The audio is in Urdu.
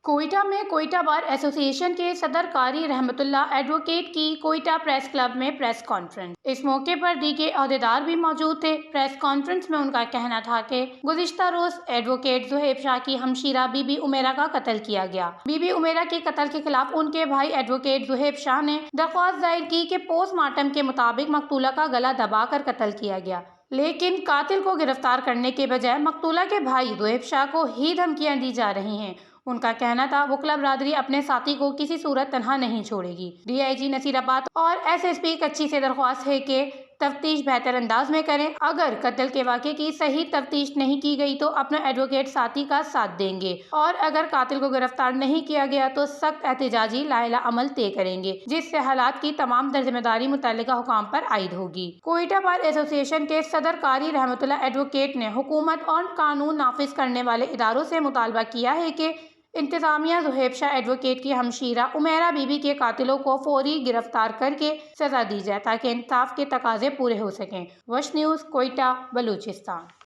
کوئٹہ میں کوئٹہ بار ایسوسی ایشن کے صدر قاری رحمت اللہ ایڈوکیٹ کی کوئٹہ پریس کلب میں پریس کانفرنس۔ اس موقع پر دیگر عہدیدار بھی موجود تھے۔ پریس کانفرنس میں ان کا کہنا تھا کہ گزشتہ روز ایڈوکیٹ زہیب شاہ کی ہمشیرہ بی بی عمیرہ کا قتل کیا گیا۔ بی بی عمیرہ کے قتل کے خلاف ان کے بھائی ایڈوکیٹ زہیب شاہ نے درخواست دائر کی کہ پوسٹ مارٹم کے مطابق مقتولہ کا گلا دبا کر قتل کیا گیا، لیکن قاتل کو گرفتار کرنے کے بجائے مقتولہ کے بھائی زہیب شاہ کو ہی دھمکیاں دی جا رہی ہیں۔ ان کا کہنا تھا وکلا برادری اپنے ساتھی کو کسی صورت تنہا نہیں چھوڑے گی۔ ڈی آئی جی نصیر آباد اور ایس ایس پی کچی سے درخواست ہے کہ تفتیش بہتر انداز میں کریں۔ اگر قتل کے واقعے کی صحیح تفتیش نہیں کی گئی تو اپنا ایڈوکیٹ ساتھی کا ساتھ دیں گے، اور اگر قاتل کو گرفتار نہیں کیا گیا تو سخت احتجاجی لائحہ عمل طے کریں گے، جس سے حالات کی تمام در ذمہ داری متعلقہ حکام پر عائد ہوگی۔ کوئٹہ بار ایسوسی ایشن کے صدر قاری رحمت اللہ ایڈوکیٹ نے حکومت اور قانون نافذ کرنے والے اداروں سے مطالبہ کیا ہے کہ انتظامیہ زہیب شاہ ایڈوکیٹ کی ہمشیرہ عمیرہ بی بی کے قاتلوں کو فوری گرفتار کر کے سزا دی جائے تاکہ انصاف کے تقاضے پورے ہو سکیں۔ وش نیوز، کوئٹہ، بلوچستان۔